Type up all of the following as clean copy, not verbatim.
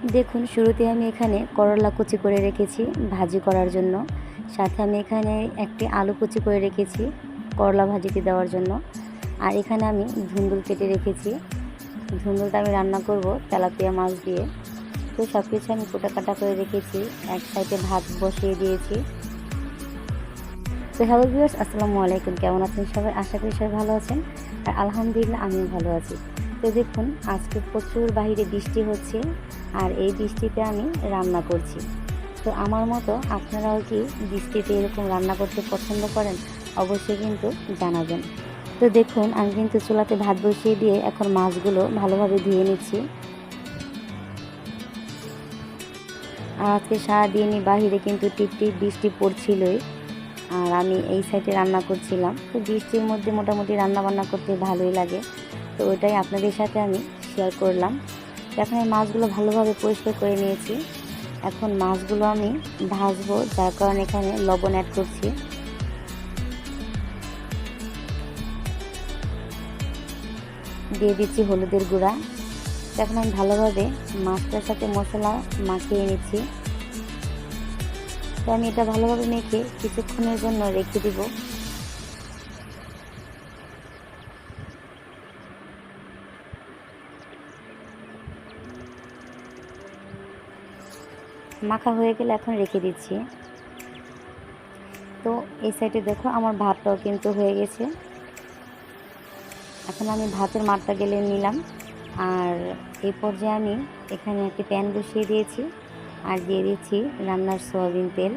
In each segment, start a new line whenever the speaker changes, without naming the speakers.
দেখুন শুরুতে আমি এখানে করলা কুচি করে রেখেছি ভাজি করার জন্য, সাথে আমি এখানে একটি আলু কুচি করে রেখেছি করলা ভাজিতে দেওয়ার জন্য। আর এখানে আমি ধুন্দুল কেটে রেখেছি, ধুন্দুলটা আমি রান্না করব তেলাপিয়া মাছ দিয়ে। তো সব কিছু আমি কাটা করে রেখেছি, এক সাইডে ভাত বসিয়ে দিয়েছি। তো হ্যালো ভিউয়ার্স, আসসালামু আলাইকুম। কেমন আছেন সবাই? আশা করি সবাই ভালো আছেন, আর আলহামদুলিল্লাহ আমিও ভালো আছি। তো দেখুন আজকে প্রচুর বাইরে বৃষ্টি হচ্ছে, আর এই বৃষ্টিতে আমি রান্না করছি। তো আমার মতো আপনারাও কি বৃষ্টিতে এরকম রান্না করতে পছন্দ করেন? অবশ্যই কিন্তু জানাবেন। তো দেখুন আমি কিন্তু চুলাতে ভাত বসিয়ে দিয়ে এখন মাছগুলো ভালোভাবে ধুয়ে নিচ্ছি। আর আজকে সারাদিনই বাহিরে কিন্তু টিপটিপ বৃষ্টি পড়ছিলই, আর আমি এই সাইডে রান্না করছিলাম। তো বৃষ্টির মধ্যে মোটামুটি রান্না বান্না করতে ভালোই লাগে, তো ওইটাই আপনাদের সাথে আমি শেয়ার করলাম। এখন এই মাছগুলো ভালোভাবে পরিষ্কার করে নিয়েছি। এখন মাছগুলো আমি ভাজবো, যার কারণে এখানে লবণ অ্যাড করছি। দিয়ে দিচ্ছি হলুদের গুঁড়া। এখন আমি ভালোভাবে মাছটার সাথে মশলা মাখিয়ে নিচ্ছি। তো আমি এটা ভালোভাবে মেখে কিছুক্ষণের জন্য রেখে দিব। মাখা হয়ে গেলে এখন রেখে দিচ্ছি। তো এই সাইডে দেখো আমার ভাতটাও কিন্তু হয়ে গেছে। এখন আমি ভাতের মারটা গেলে নিলাম, আর এই পর্যায়ে আমি এখানে একটি প্যান বসিয়ে দিয়েছি আর দিয়ে দিচ্ছি রান্নার সয়াবিন তেল।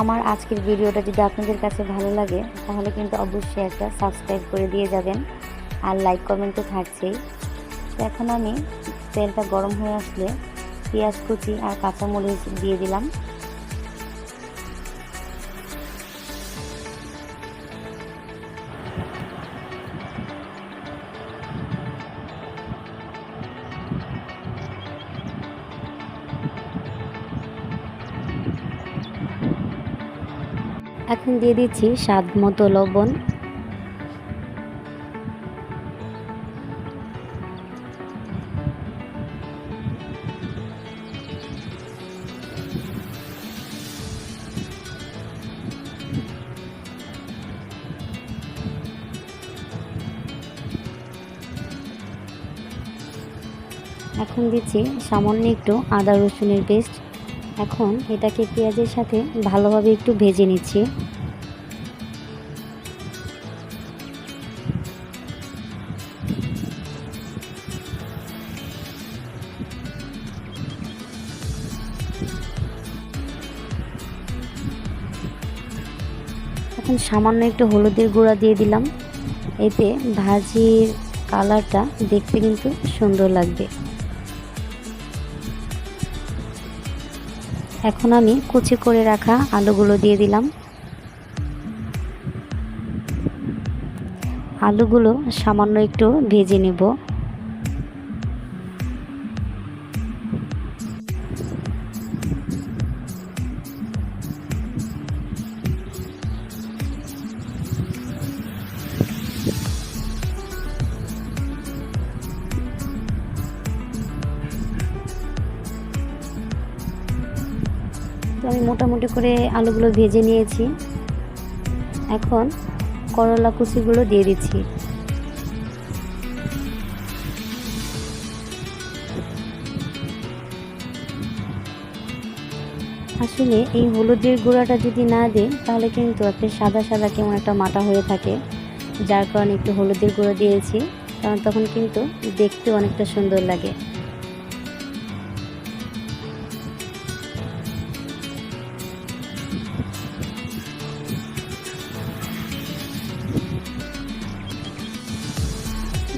আমার আজকের ভিডিওটা যদি আপনাদের কাছে ভালো লাগে তাহলে কিন্তু অবশ্যই একটা সাবস্ক্রাইব করে দিয়ে যাবেন, আর লাইক কমেন্ট তো থাকছেই। তো এখন আমি তেলটা গরম হয়ে আসলে পেঁয়াজ কুচি আর কাঁচামরিচ দিয়ে দিলাম। এখন দিয়ে দিচ্ছি স্বাদ মতো লবণ। এখন দিচ্ছি সামান্য একটু আদা রসুনের পেস্ট। এখন এটাকে পেঁয়াজের সাথে ভালোভাবে একটু ভেজে নিচ্ছি। এখন সামান্য একটু হলুদের গুঁড়া দিয়ে দিলাম, এতে ভাজির কালারটা দেখতে কিন্তু সুন্দর লাগবে। এখন আমি কুচি করে রাখা আলুগুলো দিয়ে দিলাম। আলুগুলো সামান্য একটু ভেজে নেব। তো আমি মোটামুটি করে আলুগুলো ভেজে নিয়েছি। এখন করলা কুচিগুলো দিয়ে দিচ্ছি। আসলে এই হলুদের গুঁড়াটা যদি না দিই তাহলে কিন্তু একটা সাদা সাদা কেমন একটা মাটা হয়ে থাকে, যার কারণে একটু হলুদের গুঁড়ো দিয়েছি, কারণ তখন কিন্তু দেখতে অনেকটা সুন্দর লাগে।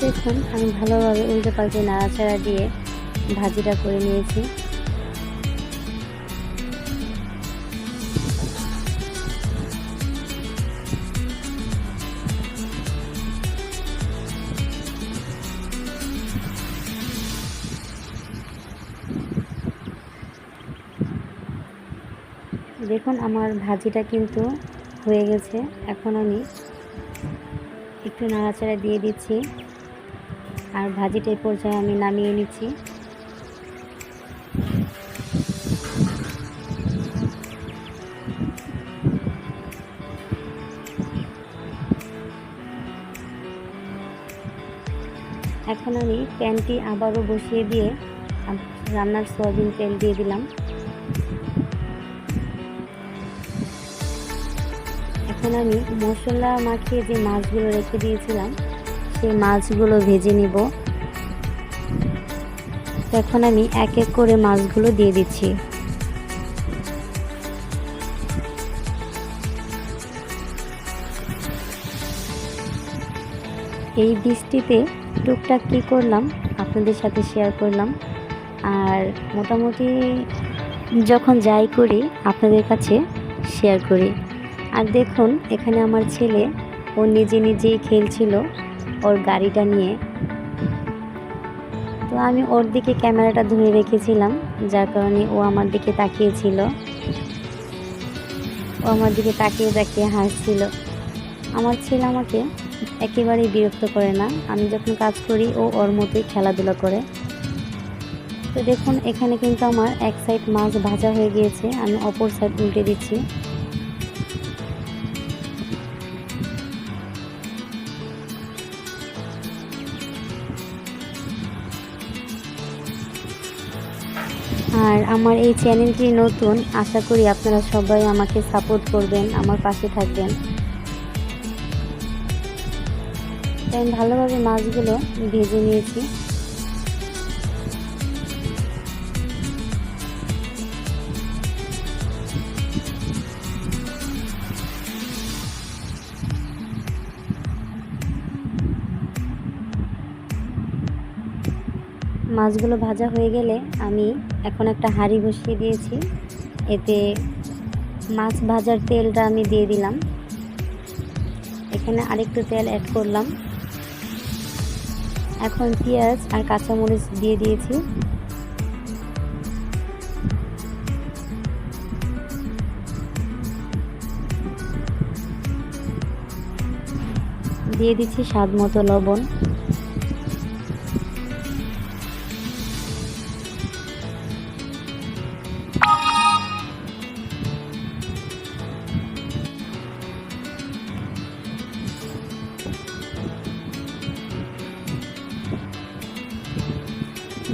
দেখুন আমি ভালোভাবে উল্টে পাল্টে নাড়াচাড়া দিয়ে ভাজিটা করে নিয়েছি। দেখুন আমার ভাজিটা কিন্তু হয়ে গেছে। এখন আমি একটু নাড়াচাড়া দিয়ে দিচ্ছি আর ভাজিটা এই পর্যায়ে আমি নামিয়ে নিচ্ছি। এখন আমি প্যানটি আবারও বসিয়ে দিয়ে রান্নার সয়াবিন তেল দিয়ে দিলাম। এখন আমি মশলা মাখিয়ে যে মাছগুলো রেখে দিয়েছিলাম সেই মাছগুলো ভেজে নিব। এখন আমি এক এক করে মাছগুলো দিয়ে দিচ্ছি। এই বৃষ্টিতে টুকটাক কী করলাম আপনাদের সাথে শেয়ার করলাম, আর মোটামুটি যখন যাই করি আপনাদের কাছে শেয়ার করি। আর দেখুন এখানে আমার ছেলে ও নিজে নিজেই খেলছিল ওর গাড়িটা নিয়ে। তো আমি ওর দিকে ক্যামেরাটা ধরে রেখেছিলাম, যার কারণে ও আমার দিকে তাকিয়েছিল। ও আমার দিকে তাকিয়ে তাকিয়ে হাসছিল। আমার ছেলে আমাকে একেবারেই বিরক্ত করে না, আমি যখন কাজ করি ও ওর মতোই খেলাধুলা করে। তো দেখুন এখানে কিন্তু আমার এক সাইড মাছ ভাজা হয়ে গিয়েছে, আমি অপর সাইড উল্টে দিচ্ছি। আর আমার এই চ্যানেলটি নতুন, আশা করি আপনারা সবাই আমাকে সাপোর্ট করবেন, আমার পাশে থাকবেন। তাই আমি ভালোভাবে মাছগুলো ভেজে নিয়েছি। মাছগুলো ভাজা হয়ে গেলে আমি এখন একটা হাঁড়ি বসিয়ে দিয়েছি, এতে মাছ ভাজার তেলটা আমি দিয়ে দিলাম। এখানে আরেকটু তেল অ্যাড করলাম। এখন পেঁয়াজ আর কাঁচামরিচ দিয়ে দিয়েছি। দিয়ে দিচ্ছি স্বাদ মতো লবণ।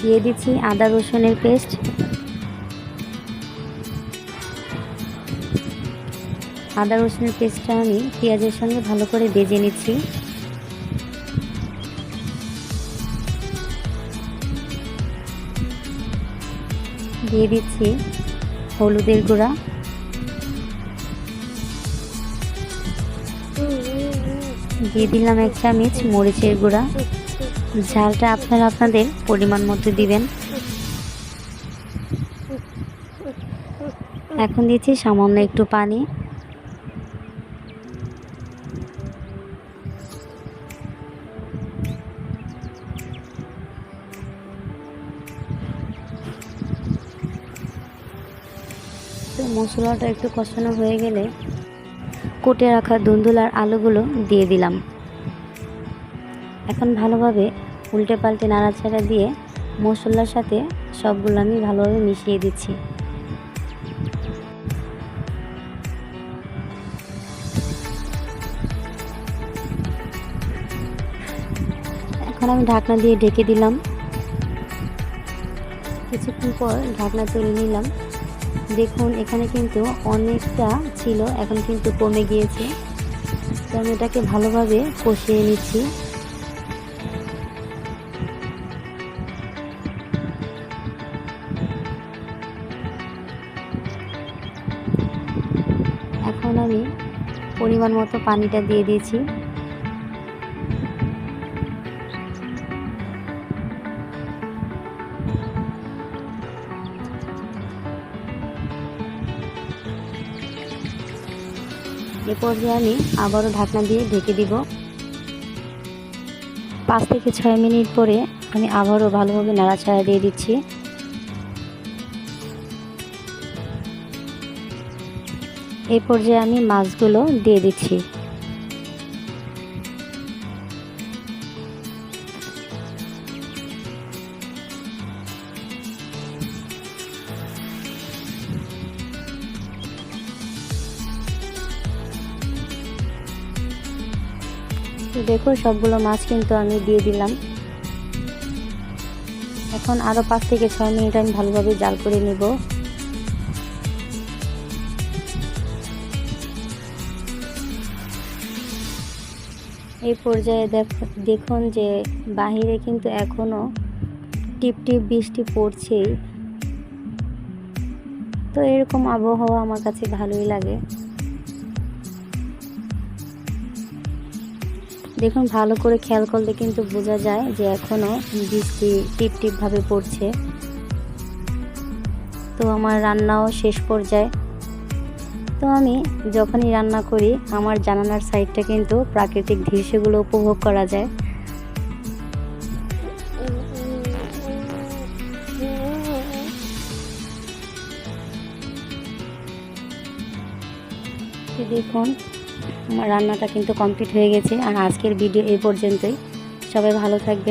দিয়ে দিচ্ছি আদা রসুনের পেস্ট। আদা রসুনের পেস্টটা আমি পেঁয়াজের সঙ্গে ভালো করে ভেজে নিচ্ছি। দিয়ে দিচ্ছি হলুদের গুঁড়া, দিয়ে দিলাম 1 চামচ মরিচের গুঁড়া। ঝালটা আপনারা আপনাদের পরিমাণ মতো দিবেন। এখন দিচ্ছি সামান্য একটু পানি। তো মশলাটা একটু কষানো হয়ে গেলে কুটে রাখা দুন্দুল আর আলুগুলো দিয়ে দিলাম। এখন ভালোভাবে উল্টে পাল্টে নাড়াচাড়া দিয়ে মশলার সাথে সবগুলো আমি ভালোভাবে মিশিয়ে দিচ্ছি। এখন আমি ঢাকনা দিয়ে ঢেকে দিলাম। কিছুক্ষণ পর ঢাকনা তুলে নিলাম। দেখুন এখানে কিন্তু অনেকটা ছিল, এখন কিন্তু কমে গিয়েছে। তো আমি এটাকে ভালোভাবে কষিয়ে নিচ্ছি। এখন আমি পরিমাণ মতো পানিটা দিয়ে দিয়েছি। এ পর্যায়ে আমি আবারও ঢাকনা দিয়ে ঢেকে দিব। 5 থেকে 6 মিনিট পরে আমি আবারও ভালোভাবে নাড়াচাড়া দিয়ে দিচ্ছি। এই পর্যায়ে আমি মাছগুলো দিয়ে দিচ্ছি। তো দেখো সবগুলো মাছ কিন্তু আমি দিয়ে দিলাম। এখন আরও 5 থেকে 6 মিনিট আমি ভালোভাবে জাল করে নেব। এই পর্যায়ে দেখুন যে বাহিরে কিন্তু এখনও টিপ টিপ বৃষ্টি পড়ছেই। তো এরকম আবহাওয়া আমার কাছে ভালোই লাগে। দেখুন ভালো করে খেয়াল করলে কিন্তু বোঝা যায় যে এখনও বৃষ্টি টিপ টিপ ভাবে পড়ছে। তো আমার রান্নাও শেষ পর্যায়ে। তো আমি যখনই রান্না করি আমার জানালার সাইডটা কিন্তু প্রাকৃতিক দৃশ্যগুলো উপভোগ করা যায়। দেখুন আমার রান্নাটা কিন্তু কমপ্লিট হয়ে গেছে। আর আজকের ভিডিও এই পর্যন্তই। সবাই ভালো থাকবেন।